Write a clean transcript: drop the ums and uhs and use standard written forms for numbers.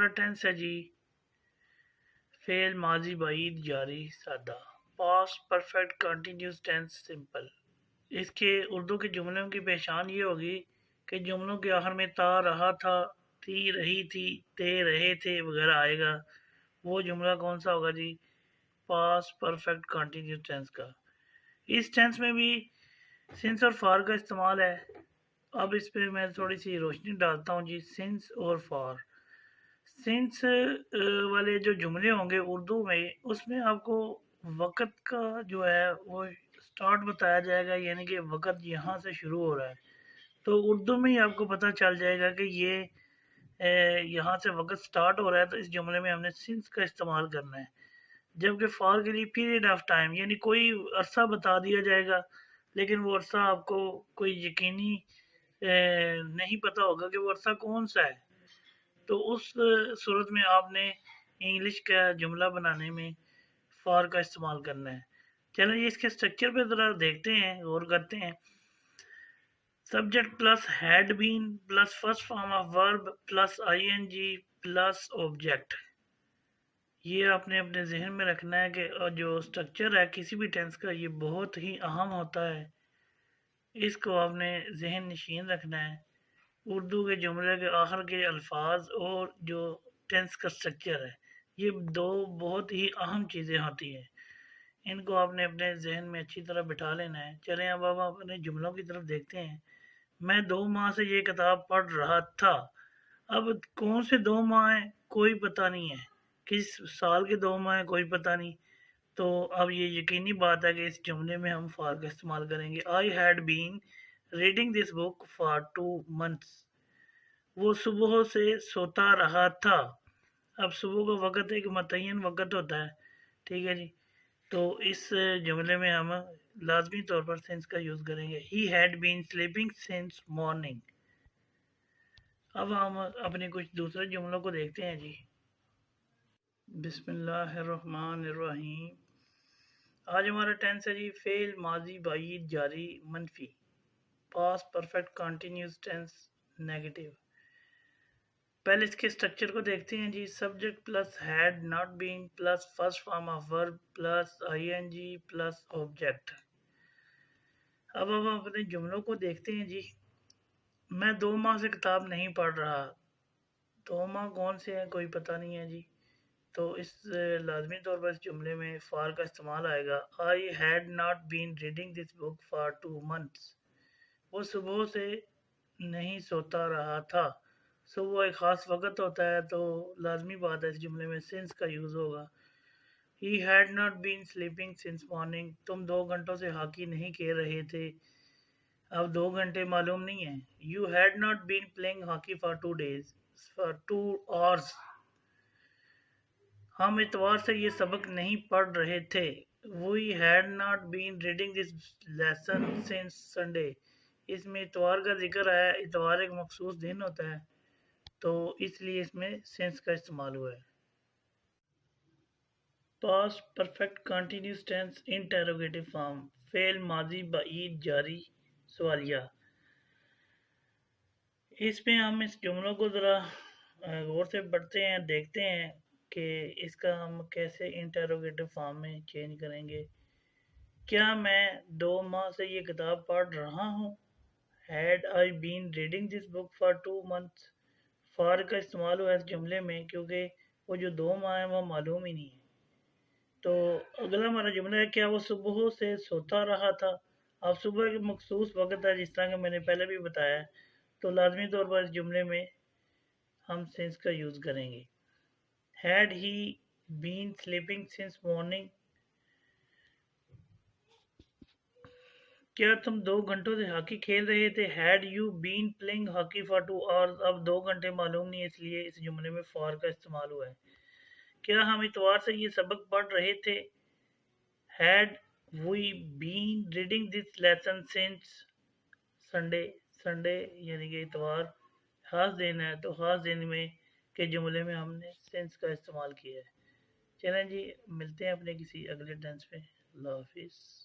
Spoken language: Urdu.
ہمارا ٹینس ہے جی فعل ماضی بعید جاری سادہ past perfect continuous tense simple. اس کے اردو کے جملوں کی پہچان یہ ہوگی کہ جملوں کے آخر میں تا رہا تھا، تھی رہی تھی، تے رہے تھے وغیرہ آئے گا۔ وہ جملہ کون سا ہوگا جی؟ پاسٹ پرفیکٹ کنٹینیوس ٹینس کا۔ اس ٹینس میں بھی سنس اور فار کا استعمال ہے۔ اب اس پہ میں تھوڑی سی روشنی ڈالتا ہوں جی۔ سنس اور فار، سنس والے جو جملے ہوں گے اردو میں، اس میں آپ کو وقت کا جو ہے وہ سٹارٹ بتایا جائے گا، یعنی کہ وقت یہاں سے شروع ہو رہا ہے، تو اردو میں ہی آپ کو پتہ چل جائے گا کہ یہ یہاں سے وقت سٹارٹ ہو رہا ہے، تو اس جملے میں ہم نے سنس کا استعمال کرنا ہے۔ جبکہ فار کے لیے پیریڈ آف ٹائم، یعنی کوئی عرصہ بتا دیا جائے گا، لیکن وہ عرصہ آپ کو کوئی یقینی نہیں پتہ ہوگا کہ وہ عرصہ کون سا ہے، تو اس صورت میں آپ نے انگلش کا جملہ بنانے میں فار کا استعمال کرنا ہے۔ چلیں یہ اس کے سٹرکچر پہ ذرا دیکھتے ہیں، غور کرتے ہیں۔ Subject plus had been plus first form of verb plus I N G plus object. یہ آپ نے اپنے ذہن میں رکھنا ہے کہ جو سٹرکچر ہے کسی بھی ٹینس کا یہ بہت ہی اہم ہوتا ہے، اس کو آپ نے ذہن نشین رکھنا ہے۔ اردو کے جملے کے آخر کے الفاظ اور جو ٹینس کا سٹرکچر ہے، یہ دو بہت ہی اہم چیزیں ہوتی ہیں، ان کو آپ نے اپنے ذہن میں اچھی طرح بٹھا لینا ہے۔ چلیں اب آپ اپنے جملوں کی طرف دیکھتے ہیں۔ میں 2 ماہ سے یہ کتاب پڑھ رہا تھا۔ اب کون سے 2 ماہ ہیں کوئی پتہ نہیں ہے، کس سال کے 2 ماہ ہیں کوئی پتہ نہیں، تو اب یہ یقینی بات ہے کہ اس جملے میں ہم فار کا استعمال کریں گے۔ I had been reading this book for 2 months۔ وہ صبح سے سوتا رہا تھا۔ اب صبح کا وقت ایک متعین وقت ہوتا ہے، ٹھیک ہے جی، تو اس جملے میں ہم لازمی طور پر سنس کا یوز کریں گے۔ He had been sleeping since morning۔ اب ہم اپنے کچھ دوسرے جملوں کو دیکھتے ہیں جی۔ بسم اللہ الرحمن الرحیم۔ آج ہمارا ٹینس ہے جی فعل ماضی بعید جاری منفی، past perfect continuous tense negative. پہلے اس کے سٹرکچر کو دیکھتے ہیں جی۔ Subject plus had not been plus first form of verb plus I N G plus object. اب ہم اپنے جملوں کو دیکھتے ہیں جی۔ میں 2 ماہ سے کتاب نہیں پڑھ رہا۔ 2 ماہ کون سے ہیں کوئی پتہ نہیں ہے جی، تو اس لازمی طور پر اس جملے میں فار کا استعمال آئے گا۔ I had not been reading this book for 2 months۔ وہ صبح سے نہیں سوتا رہا تھا۔ صبح ایک خاص وقت ہوتا ہے، تو لازمی بات ہے اس جملے میں سنس کا یوز ہوگا۔ He had not been sleeping since morning۔ تم 2 گھنٹوں سے ہاکی نہیں کھیل رہے تھے۔ اب 2 گھنٹے معلوم نہیں ہیں۔ You had not been playing hockey for 2 days for 2 hours۔ ہم اتوار سے یہ سبق نہیں پڑھ رہے تھے۔ We had not been reading this lesson since Sunday۔ اس میں اتوار کا ذکر ہے، اتوار ایک مخصوص دن ہوتا ہے، تو اس لیے اس میں سنس کا استعمال ہوا ہے۔ Past perfect continuous tense interrogative form, فعل ماضی بعید جاری سوالیہ۔ اس میں ہم اس جملوں کو ذرا غور سے پڑھتے ہیں، دیکھتے ہیں کہ اس کا ہم کیسے انٹروگیٹو فارم میں چینج کریں گے۔ کیا میں 2 ماہ سے یہ کتاب پڑھ رہا ہوں؟ Had I been reading this book for 2 months۔ For کا استعمال ہوا اس جملے میں کیونکہ وہ جو 2 ماہ ہیں وہ معلوم ہی نہیں ہے۔ تو اگلا ہمارا جملہ ہے کیا وہ صبح سے سوتا رہا تھا۔ اب صبح ایک مخصوص وقت ہے، جس طرح کہ میں نے پہلے بھی بتایا ہے، تو لازمی طور پر اس جملے میں ہم سنس کا یوز کریں گے۔ Had he been sleeping since morning۔ کیا تم 2 گھنٹوں سے ہاکی کھیل رہے تھے۔ Had you been playing hockey for 2 hours۔ اب 2 گھنٹے معلوم نہیں ہے، اس لیے اس جملے میں فار کا استعمال ہوا ہے۔ کیا ہم اتوار سے یہ سبق پڑھ رہے تھے۔ Had we been reading this lesson since Sunday۔ Sunday یعنی کہ اتوار خاص دن ہے، تو خاص دن میں کے جملے میں ہم نے سنس کا استعمال کیا ہے۔ چلیں جی، ملتے ہیں اپنے کسی اگلے ٹینس پہ۔ اللہ حافظ۔